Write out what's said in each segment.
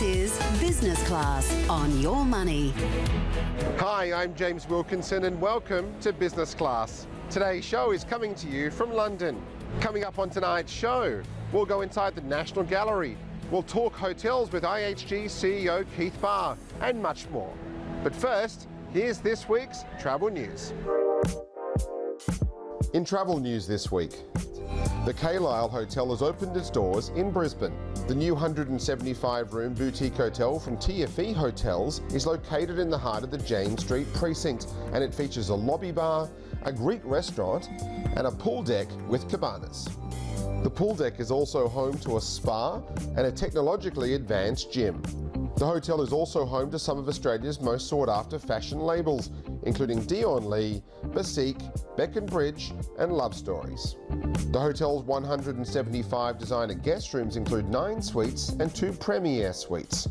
This is Business Class on Your Money. Hi, I'm James Wilkinson and welcome to Business Class. Today's show is coming to you from London. Coming up on tonight's show, we'll go inside the National Gallery. We'll talk hotels with IHG CEO Keith Barr and much more. But first, here's this week's travel news. In travel news this week, the Carlisle Hotel has opened its doors in Brisbane. The new 175-room boutique hotel from TFE Hotels is located in the heart of the James Street precinct, and it features a lobby bar, a Greek restaurant and a pool deck with cabanas. The pool deck is also home to a spa and a technologically advanced gym. The hotel is also home to some of Australia's most sought-after fashion labels, including Dion Lee, Basique, Beck & Bridge and Love Stories. The hotel's 175 designer guest rooms include 9 suites and 2 premier suites.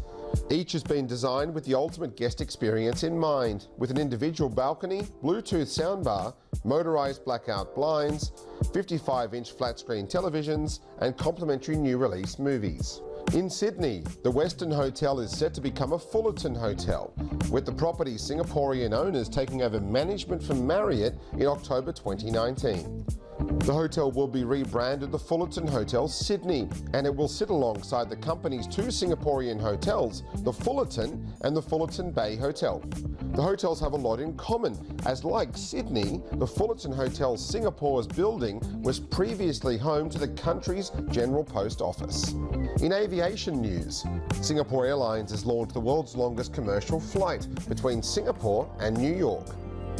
Each has been designed with the ultimate guest experience in mind, with an individual balcony, Bluetooth soundbar, motorised blackout blinds, 55-inch flat-screen televisions and complimentary new release movies. In Sydney, the Westin Hotel is set to become a Fullerton Hotel, with the property's Singaporean owners taking over management from Marriott in October 2019. The hotel will be rebranded the Fullerton Hotel Sydney, and it will sit alongside the company's 2 Singaporean hotels, the Fullerton and the Fullerton Bay Hotel. The hotels have a lot in common, as like Sydney, the Fullerton Hotel Singapore's building was previously home to the country's General Post Office. In aviation news, Singapore Airlines has launched the world's longest commercial flight between Singapore and New York.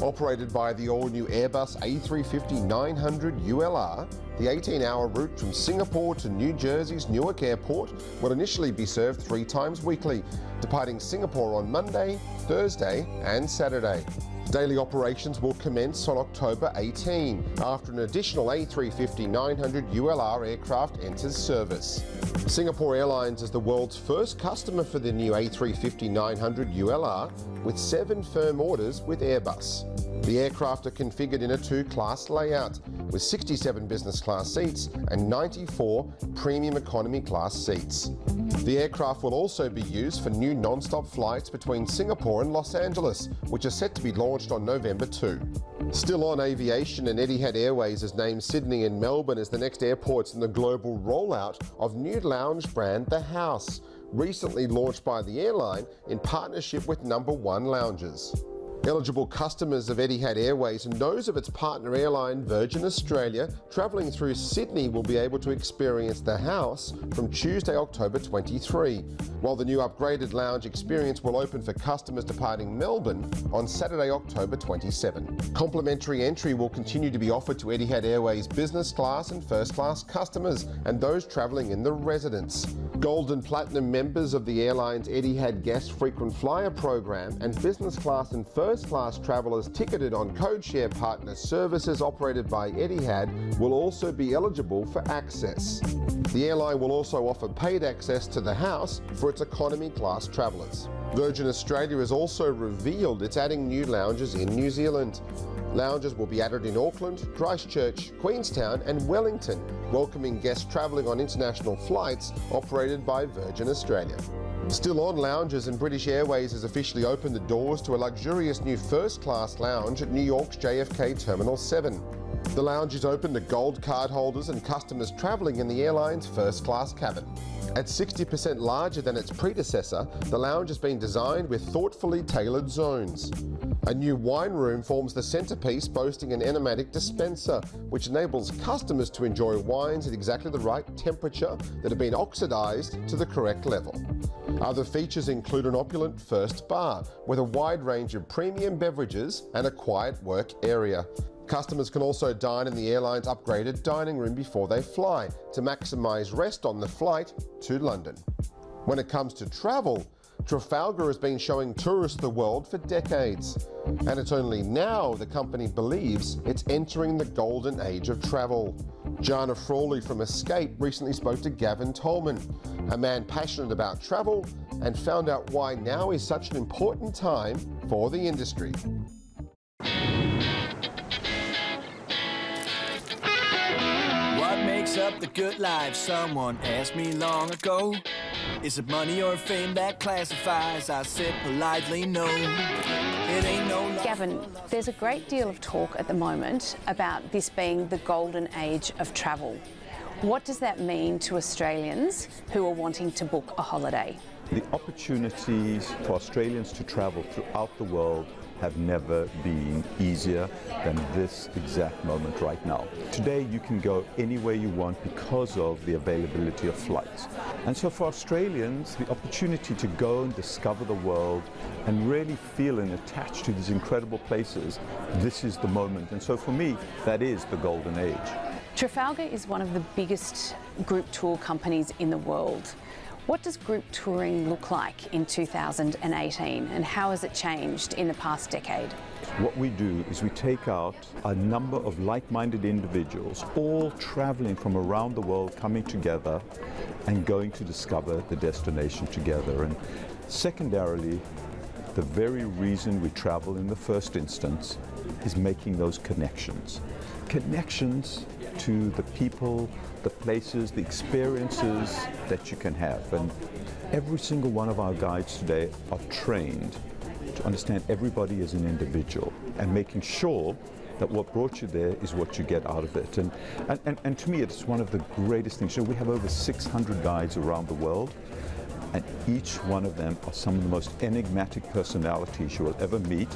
Operated by the all-new Airbus A350-900 ULR, the 18-hour route from Singapore to New Jersey's Newark Airport will initially be served 3 times weekly, departing Singapore on Monday, Thursday and Saturday. Daily operations will commence on October 18, after an additional A350-900 ULR aircraft enters service. Singapore Airlines is the world's first customer for the new A350-900 ULR, with 7 firm orders with Airbus. The aircraft are configured in a 2-class layout, with 67 business class seats and 94 premium economy class seats. The aircraft will also be used for new non-stop flights between Singapore and Los Angeles, which are set to be launched on November 2. Still on aviation, and Etihad Airways has named Sydney and Melbourne as the next airports in the global rollout of new lounge brand The House, recently launched by the airline in partnership with No. 1 Lounges. Eligible customers of Etihad Airways and those of its partner airline Virgin Australia travelling through Sydney will be able to experience The House from Tuesday, October 23, while the new upgraded lounge experience will open for customers departing Melbourne on Saturday, October 27. Complimentary entry will continue to be offered to Etihad Airways business class and first class customers and those travelling in the Residence. Gold and Platinum members of the airline's Etihad Guest Frequent Flyer program and business class and first class travellers ticketed on codeshare partner services operated by Etihad will also be eligible for access. The airline will also offer paid access to The House for its economy class travellers. Virgin Australia has also revealed it's adding new lounges in New Zealand. Lounges will be added in Auckland, Christchurch, Queenstown and Wellington, welcoming guests travelling on international flights operated by Virgin Australia. Still on lounges, and British Airways has officially opened the doors to a luxurious new first-class lounge at New York's JFK Terminal 7. The lounge is open to gold card holders and customers travelling in the airline's first-class cabin. At 60% larger than its predecessor, the lounge has been designed with thoughtfully tailored zones. A new wine room forms the centerpiece, boasting an enigmatic dispenser, which enables customers to enjoy wines at exactly the right temperature that have been oxidized to the correct level. Other features include an opulent first bar with a wide range of premium beverages and a quiet work area. Customers can also dine in the airline's upgraded dining room before they fly to maximize rest on the flight to London. When it comes to travel, Trafalgar has been showing tourists the world for decades, and it's only now the company believes it's entering the golden age of travel. Jana Frawley from Escape recently spoke to Gavin Tolman, a man passionate about travel, and found out why now is such an important time for the industry. What makes up the good life? Someone asked me long ago. Is it money or fame that classifies? I said politely no. It ain't no. Gavin, there's a great deal of talk at the moment about this being the golden age of travel. What does that mean to Australians who are wanting to book a holiday? The opportunities for Australians to travel throughout the world have never been easier than this exact moment right now. Today you can go anywhere you want because of the availability of flights. And so for Australians, the opportunity to go and discover the world and really feel and attach to these incredible places, this is the moment. And so for me, that is the golden age. Trafalgar is one of the biggest group tour companies in the world. What does group touring look like in 2018 and how has it changed in the past decade? What we do is we take out a number of like-minded individuals, all traveling from around the world, coming together and going to discover the destination together. And secondarily, the very reason we travel in the first instance is making those connections. Connections to the people, the places, the experiences that you can have. And every single one of our guides today are trained to understand everybody as an individual and making sure that what brought you there is what you get out of it. And to me, it's one of the greatest things. So we have over 600 guides around the world, and each one of them are some of the most enigmatic personalities you will ever meet.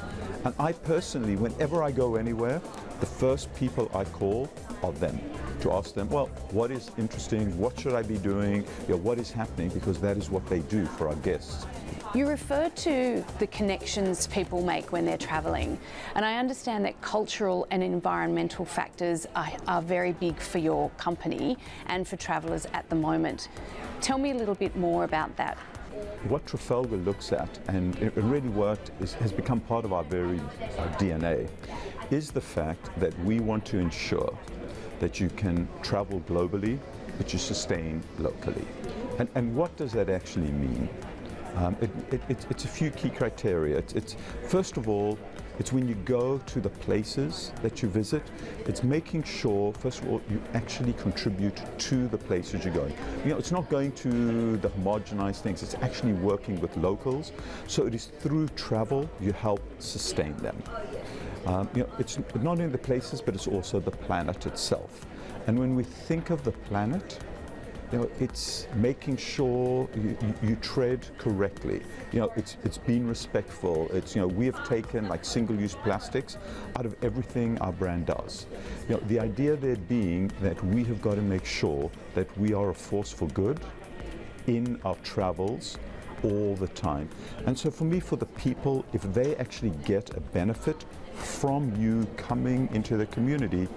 And I personally, whenever I go anywhere, the first people I call are them, to ask them, well, what is interesting, what should I be doing, what is happening, because that is what they do for our guests. You referred to the connections people make when they're travelling, and I understand that cultural and environmental factors are very big for your company and for travellers at the moment. Tell me a little bit more about that. What Trafalgar looks at, and it really has become part of our very DNA, is the fact that we want to ensure that you can travel globally, but you sustain locally. And what does that actually mean? It's a few key criteria. It's first of all, it's when you go to the places that you visit, it's making sure, first of all, you actually contribute to the places you're going. It's not going to the homogenized things, it's actually working with locals. So it is through travel you help sustain them. It's not only the places, but it's also the planet itself. And when we think of the planet, it's making sure you tread correctly. It's being respectful. We have taken like single-use plastics out of everything our brand does. The idea there being that we have got to make sure that we are a force for good in our travels all the time. And so for me, for the people, if they actually get a benefit from you coming into the community,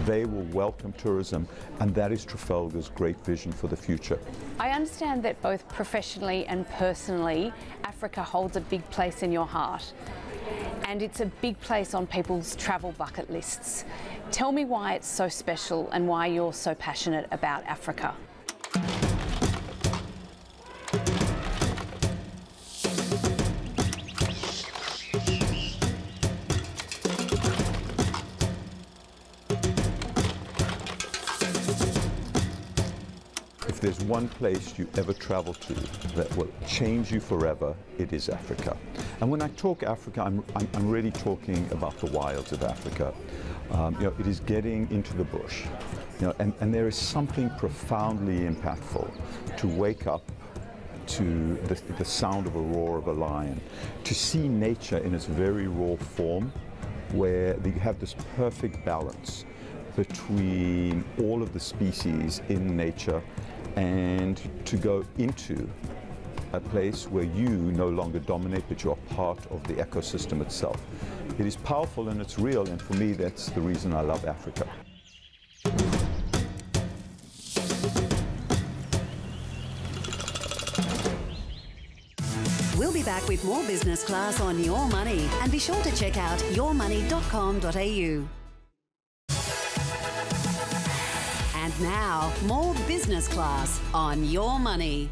they will welcome tourism, and that is Trafalgar's great vision for the future. I understand that both professionally and personally, Africa holds a big place in your heart, and it's a big place on people's travel bucket lists. Tell me why it's so special and why you're so passionate about Africa. If there's one place you ever travel to that will change you forever, it is Africa. And when I talk Africa, I'm really talking about the wilds of Africa. It is getting into the bush. And there is something profoundly impactful to wake up to the sound of a roar of a lion, to see nature in its very raw form, where you have this perfect balance between all of the species in nature, and to go into a place where you no longer dominate, but you're part of the ecosystem itself. It is powerful and it's real, and for me, that's the reason I love Africa. We'll be back with more Business Class on Your Money, and be sure to check out yourmoney.com.au. And now, more Business Class on Your Money.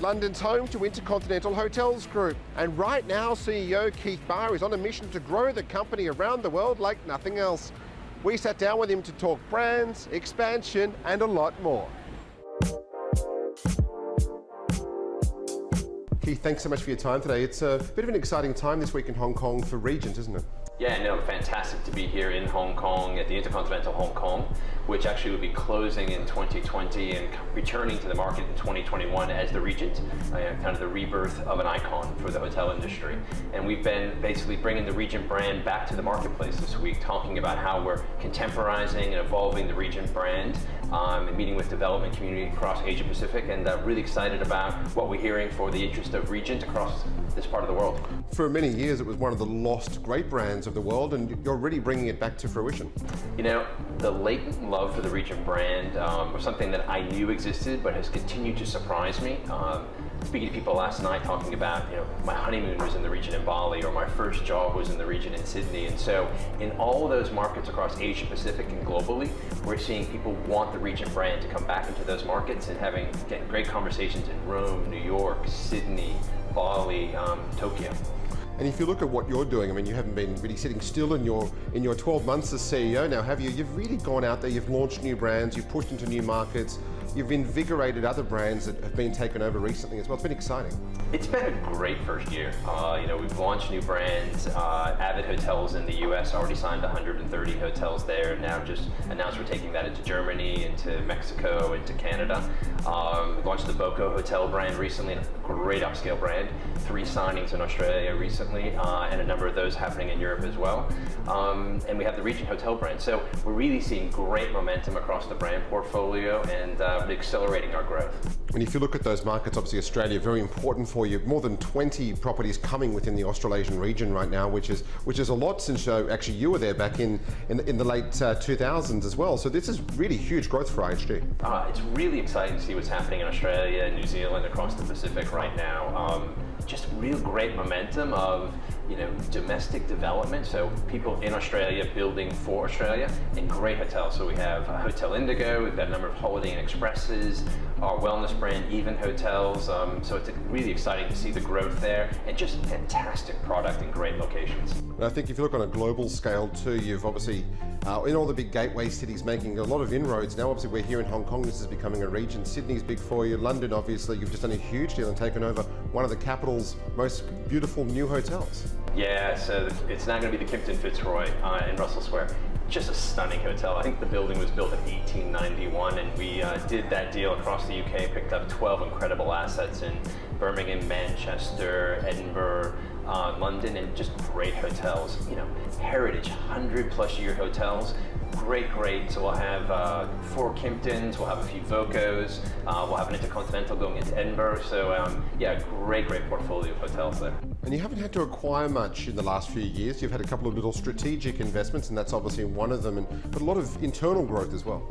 London's home to Intercontinental Hotels Group, and right now CEO Keith Barr is on a mission to grow the company around the world like nothing else. We sat down with him to talk brands, expansion and a lot more. Keith, thanks so much for your time today. It's a bit of an exciting time this week in Hong Kong for Regent, isn't it? Yeah, no, fantastic to be here in Hong Kong at the Intercontinental Hong Kong, which actually will be closing in 2020 and returning to the market in 2021 as the Regent, kind of the rebirth of an icon for the hotel industry. And we've been basically bringing the Regent brand back to the marketplace this week, talking about how we're contemporizing and evolving the Regent brand, and meeting with development community across Asia Pacific, and really excited about what we're hearing for the interest of Regent across this part of the world. For many years, it was one of the lost great brands of the world, and you're really bringing it back to fruition. You know, the latent love for the Regent brand was something that I knew existed, but has continued to surprise me. Speaking to people last night, talking about, my honeymoon was in the Regent in Bali, or my first job was in the Regent in Sydney. And so in all those markets across Asia Pacific and globally, we're seeing people want the Regent brand to come back into those markets and getting great conversations in Rome, New York, Sydney, Bali, Tokyo. And if you look at what you're doing, I mean, you haven't been really sitting still in your 12 months as CEO now, have you? You've really gone out there, you've launched new brands, you've pushed into new markets, you've invigorated other brands that have been taken over recently as well. It's been exciting. It's been a great first year. We've launched new brands. Avid Hotels in the US already signed 130 hotels there. Now just announced we're taking that into Germany, into Mexico, into Canada. We launched the Boko Hotel brand recently, a great upscale brand. 3 signings in Australia recently, and a number of those happening in Europe as well. And we have the Regent Hotel brand. So we're really seeing great momentum across the brand portfolio and accelerating our growth. And if you look at those markets, obviously Australia, very important for you. More than 20 properties coming within the Australasian region right now, which is a lot since actually you were there back in the late 2000s as well. So this is really huge growth for IHG. It's really exciting to see what's happening in Australia and New Zealand, across the Pacific right now. Just real great momentum of domestic development, so people in Australia building for Australia, and great hotels. So we have Hotel Indigo, we've got a number of Holiday Inn Expresses, our wellness brand Even Hotels, so it's really exciting to see the growth there, and just fantastic product and great locations. And I think if you look on a global scale too, you've obviously in all the big gateway cities making a lot of inroads. Now obviously we're here in Hong Kong, this is becoming a region. Sydney's big for you, London obviously, you've just done a huge deal and taken over one of the capital's most beautiful new hotels. Yeah, so it's now going to be the Kimpton Fitzroy in Russell Square. Just a stunning hotel. I think the building was built in 1891, and we did that deal across the UK, picked up 12 incredible assets in Birmingham, Manchester, Edinburgh, London, and just great hotels. Heritage, 100+ year hotels. Great. So we'll have 4 Kimptons, we'll have a few Vocos, we'll have an Intercontinental going into Edinburgh. So yeah, great portfolio of hotels there. And you haven't had to acquire much in the last few years. You've had a couple of little strategic investments, and that's obviously one of them, but a lot of internal growth as well.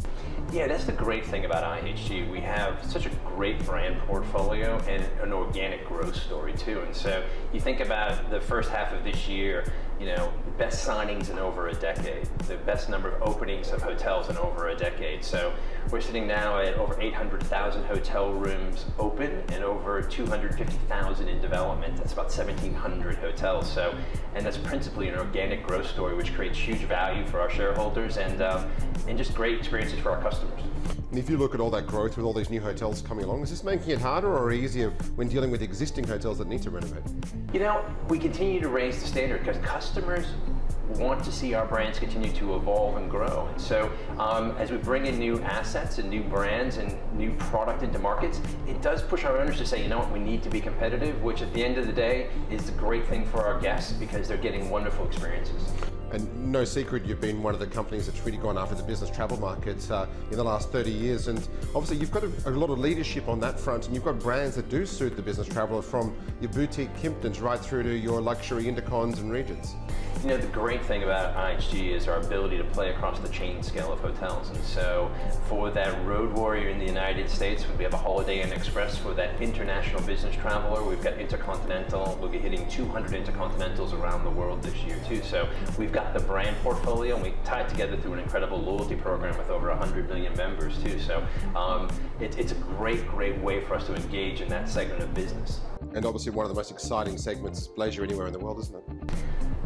Yeah, that's the great thing about IHG. We have such a great brand portfolio and an organic growth story too. And so you think about the first half of this year, best signings in over a decade, the best number of openings of hotels in over a decade. So we're sitting now at over 800,000 hotel rooms open and over 250,000 in development. That's about 1,700 hotels. So, and that's principally an organic growth story, which creates huge value for our shareholders and just great experiences for our customers. And if you look at all that growth with all these new hotels coming along, is this making it harder or easier when dealing with existing hotels that need to renovate? We continue to raise the standard because customers want to see our brands continue to evolve and grow. And so as we bring in new assets and new brands and new product into markets, it does push our owners to say, we need to be competitive, which at the end of the day is the great thing for our guests because they're getting wonderful experiences. And no secret, you've been one of the companies that's really gone after the business travel markets in the last 30 years. And obviously you've got a lot of leadership on that front, and you've got brands that do suit the business traveler, from your boutique Kimptons right through to your luxury Intercons and Regents. The great thing about IHG is our ability to play across the chain scale of hotels. And so for that road warrior in the United States, we have a Holiday Inn Express. For that international business traveler, we've got Intercontinental. We'll be hitting 200 Intercontinentals around the world this year too. So we've got the brand portfolio, and we tie it together through an incredible loyalty program with over 100 million members too. So it's a great way for us to engage in that segment of business. And obviously one of the most exciting segments, leisure anywhere in the world, isn't it?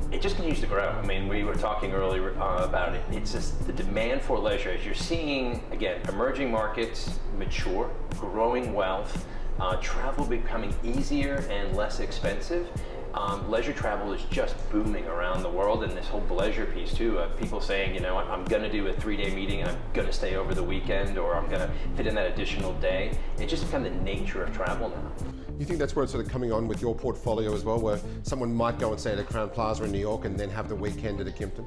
It just continues to grow. We were talking earlier about it. It's just the demand for leisure. As you're seeing, again, emerging markets mature, growing wealth, travel becoming easier and less expensive. Leisure travel is just booming around the world, and this whole bleisure piece too. People saying, you know, I'm going to do a 3-day meeting and I'm going to stay over the weekend, or I'm going to fit in that additional day. It's just become the nature of travel now. You think that's where it's sort of coming on with your portfolio as well, where someone might go and stay at a Crowne Plaza in New York and then have the weekend at a Kimpton?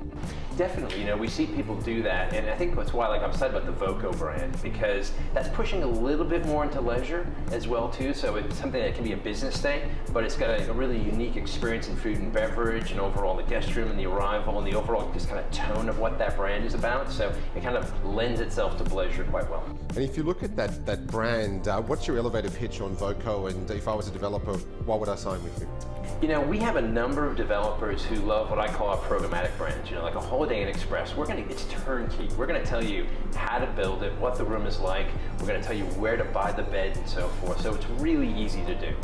Definitely, you know, we see people do that, and I think that's why, like I'm excited about the Voco brand, because that's pushing a little bit more into leisure as well too. So it's something that can be a business stay, but it's got a really unique experience in food and beverage, and overall the guest room and the arrival and the overall just kind of tone of what that brand is about. So it kind of lends itself to bleisure quite well. And if you look at that brand, what's your elevator pitch on Voco? And if I was a developer, why would I sign with you? You know, we have a number of developers who love what I call our programmatic brands. You know, like a Holiday Inn Express. It's turnkey. We're going to tell you how to build it, what the room is like. We're going to tell you where to buy the bed and so forth. So it's really easy to do.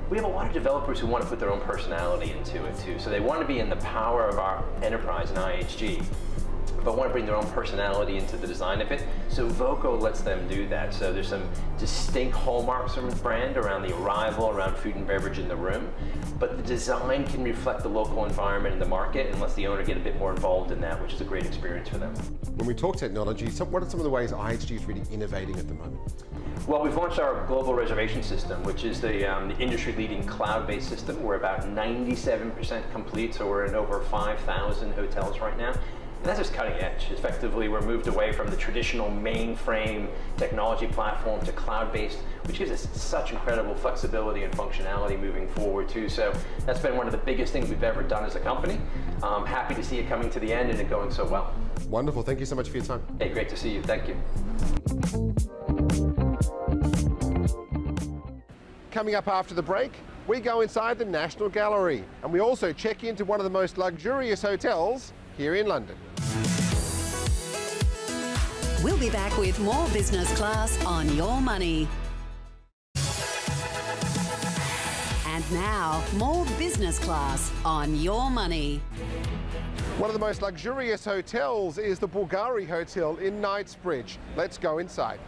We have a lot of developers who want to put their own personality into it too. So they want to be in the power of our enterprise in IHG, but want to bring their own personality into the design of it. So Voco lets them do that. So there's some distinct hallmarks from the brand around the arrival, around food and beverage in the room, but the design can reflect the local environment and the market, and lets the owner get a bit more involved in that, which is a great experience for them. When we talk technology, what are some of the ways IHG is really innovating at the moment? Well, we've launched our global reservation system, which is the industry-leading cloud-based system. We're about 97% complete, so we're in over 5,000 hotels right now. And that's just cutting edge. Effectively, we're moved away from the traditional mainframe technology platform to cloud-based, which gives us such incredible flexibility and functionality moving forward too. So that's been one of the biggest things we've ever done as a company. Happy to see it coming to the end and it going so well. Wonderful. Thank you so much for your time. Hey, great to see you. Thank you. Coming up after the break, we go inside the National Gallery, and we also check into one of the most luxurious hotels here in London. We'll be back with more Business Class on Your Money. And now, more Business Class on Your Money. One of the most luxurious hotels is the Bulgari Hotel in Knightsbridge. Let's go inside.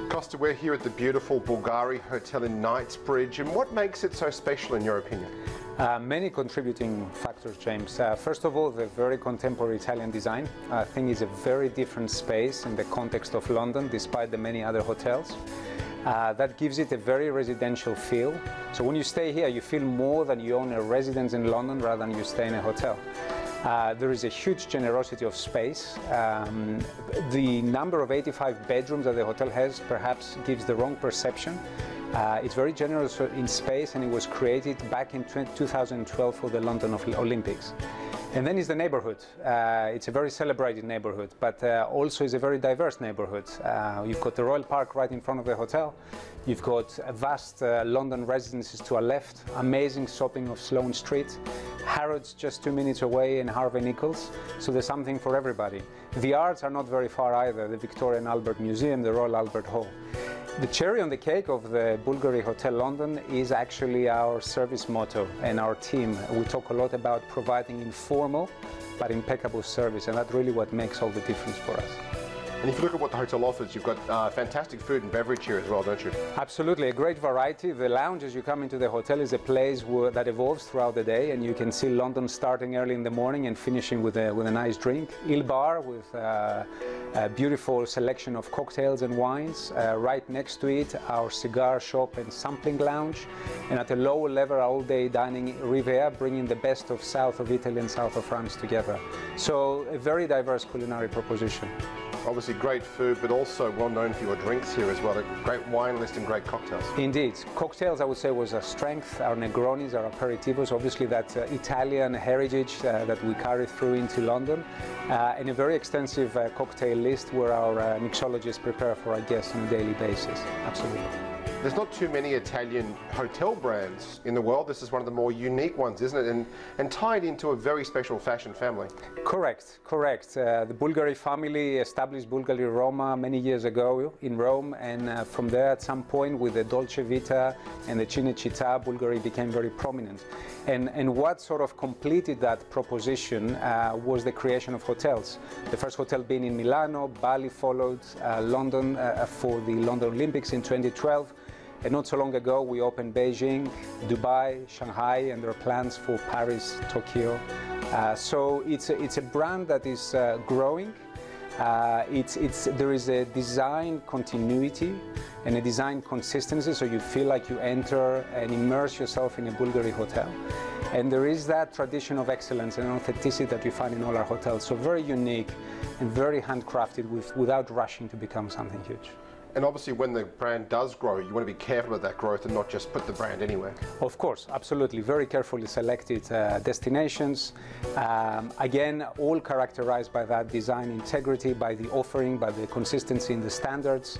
Costa, we're here at the beautiful Bulgari Hotel in Knightsbridge, and what makes it so special in your opinion? Many contributing factors, James. First of all, the very contemporary Italian design. I think it's a very different space in the context of London, despite the many other hotels. That gives it a very residential feel. So when you stay here, you feel more that you own a residence in London rather than you stay in a hotel. There is a huge generosity of space. The number of 85 bedrooms that the hotel has perhaps gives the wrong perception. It's very generous in space, and it was created back in 2012 for the London Olympics. And then is the neighborhood. It's a very celebrated neighborhood, but also is a very diverse neighborhood. You've got the Royal Park right in front of the hotel. You've got vast London residences to our left, amazing shopping of Sloane Street, Harrods just 2 minutes away, and Harvey Nichols. So there's something for everybody. The arts are not very far either, the Victoria and Albert Museum, the Royal Albert Hall. The cherry on the cake of the Bulgari Hotel London is actually our service motto and our team. We talk a lot about providing informal but impeccable service, and that's really what makes all the difference for us. And if you look at what the hotel offers, you've got fantastic food and beverage here as well, don't you? Absolutely, a great variety. The lounge as you come into the hotel is a place that evolves throughout the day, and you can see London starting early in the morning and finishing with a nice drink. Barr with a beautiful selection of cocktails and wines. Right next to it, our cigar shop and sampling lounge. And at a lower level, our all-day dining Riviera, bringing the best of south of Italy and south of France together. So a very diverse culinary proposition. Obviously great food, but also well known for your drinks here as well. A great wine list and great cocktails. Indeed. Cocktails, I would say, was our strength. Our Negronis, our aperitivos, obviously that Italian heritage that we carry through into London. And a very extensive cocktail list where our mixologists prepare for our guests on a daily basis. Absolutely. There's not too many Italian hotel brands in the world. This is one of the more unique ones, isn't it? And tied into a very special fashion family. Correct, correct. The Bulgari family established Bulgari Roma many years ago in Rome, and from there at some point with the Dolce Vita and the Cinecittà, Bulgari became very prominent. And what sort of completed that proposition was the creation of hotels. The first hotel being in Milano, Bali followed, London for the London Olympics in 2012. And not so long ago, we opened Beijing, Dubai, Shanghai, and there are plans for Paris, Tokyo. So it's a brand that is growing. There is a design continuity and a design consistency, so you feel like you enter and immerse yourself in a Bulgari hotel. And there is that tradition of excellence and authenticity that we find in all our hotels. So very unique and very handcrafted without rushing to become something huge. And obviously when the brand does grow, you want to be careful of that growth and not just put the brand anywhere. Of course, absolutely. Very carefully selected destinations. Again, all characterized by that design integrity, by the offering, by the consistency in the standards.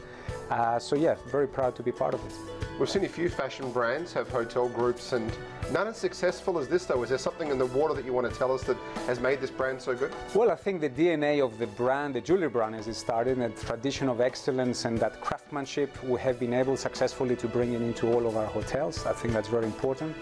So yeah, very proud to be part of it. We've seen a few fashion brands have hotel groups, and none as successful as this though. Is there something in the water that you want to tell us that has made this brand so good? Well, I think the DNA of the brand, the jewelry brand as it started, and the tradition of excellence and that craftsmanship, we have been able successfully to bring it into all of our hotels. I think that's very important.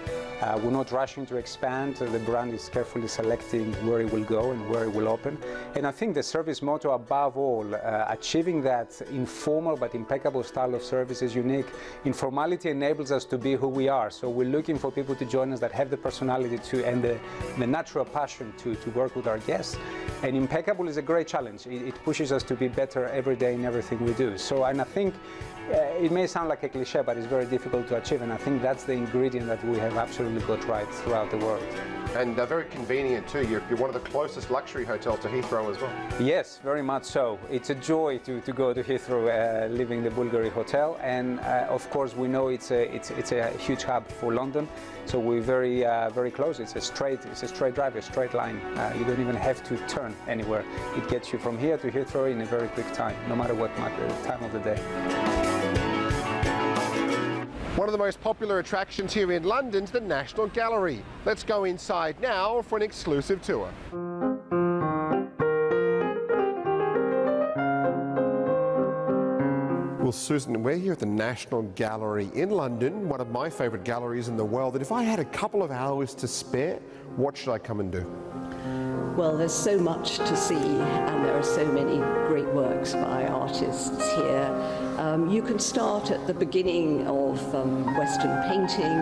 We're not rushing to expand. The brand is carefully selecting where it will go and where it will open. And I think the service motto above all, achieving that informal but impeccable style of service is unique. Informality enables us to be who we are. So we're looking for people to join us that have the personality to and the natural passion to work with our guests. And impeccable is a great challenge. It pushes us to be better every day in everything we do. So, and I think it may sound like a cliche, but it's very difficult to achieve, and I think that's the ingredient that we have absolutely got right throughout the world. And very convenient too. You're one of the closest luxury hotels to Heathrow as well. Yes, very much so. It's a joy to go to Heathrow, living the Bulgari Hotel, and of course we know it's a huge hub for London. So we're very close. It's a straight drive, a straight line. You don't even have to turn anywhere. It gets you from here to Heathrow in a very quick time, no matter what time of the day. One of the most popular attractions here in London's the National Gallery. Let's go inside now for an exclusive tour. Well, Susan, we're here at the National Gallery in London, one of my favourite galleries in the world. And if I had a couple of hours to spare, what should I come and do? Well, there's so much to see, and there are so many great works by artists here. You can start at the beginning of Western painting.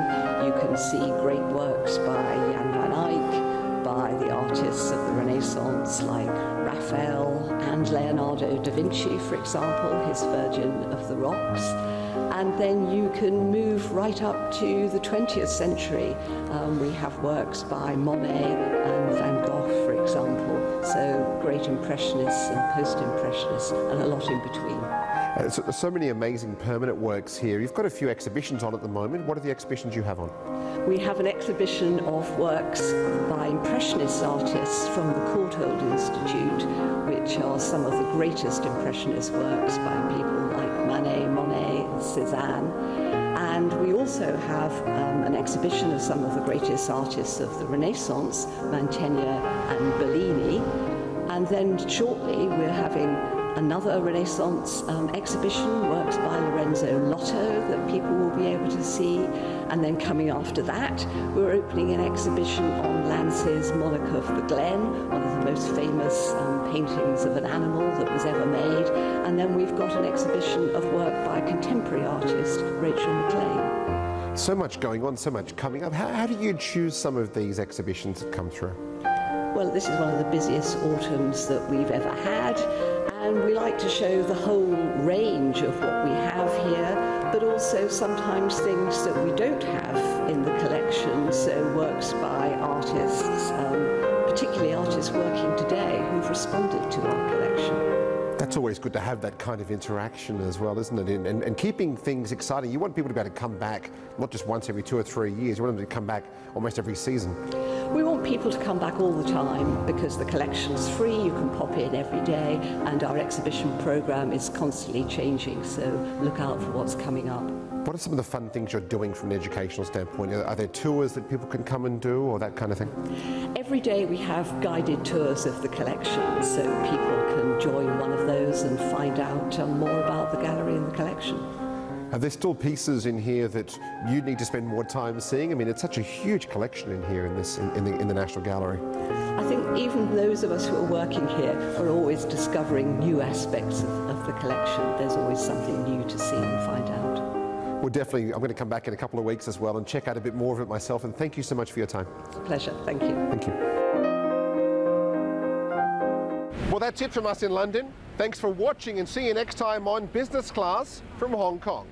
You can see great works by Jan van Eyck, by the artists of the Renaissance like Raphael and Leonardo da Vinci, for example, his Virgin of the Rocks. And then you can move right up to the 20th century. We have works by Monet and Van Gogh, for example. So great Impressionists and Post-Impressionists and a lot in between. So many amazing permanent works here. You've got a few exhibitions on at the moment. What are the exhibitions you have on? We have an exhibition of works by Impressionist artists from the Courtauld Institute, which are some of the greatest Impressionist works by people like Manet, Monet, and Cézanne. And we also have an exhibition of some of the greatest artists of the Renaissance, Mantegna and Bellini. And then shortly we're having another Renaissance exhibition, works by Lorenzo Lotto, that people will be able to see. And then coming after that, we're opening an exhibition on Lance's Monarch of the Glen, one of the most famous paintings of an animal that was ever made. And then we've got an exhibition of work by a contemporary artist, Rachel McLean. So much going on, so much coming up. How do you choose some of these exhibitions that come through? Well, this is one of the busiest autumns that we've ever had, and we like to show the whole range of what we have here, but also sometimes things that we don't have in the collection, so works by artists, particularly artists working today who've responded to our collection. That's always good to have that kind of interaction as well, isn't it? And keeping things exciting. You want people to be able to come back, not just once every 2 or 3 years, you want them to come back almost every season. We want people to come back all the time because the collection's free, you can pop in every day, and our exhibition programme is constantly changing, so look out for what's coming up. What are some of the fun things you're doing from an educational standpoint? Are there tours that people can come and do, or that kind of thing? Every day we have guided tours of the collection, so people can join one of those and find out more about the gallery and the collection. Are there still pieces in here that you need to spend more time seeing? I mean, it's such a huge collection in here in the National Gallery. I think even those of us who are working here are always discovering new aspects of the collection. There's always something new to see and find out. Well, definitely, I'm going to come back in a couple of weeks as well and check out a bit more of it myself. And thank you so much for your time. It's a pleasure. Thank you. Thank you. Well, that's it from us in London. Thanks for watching, and see you next time on Business Class from Hong Kong.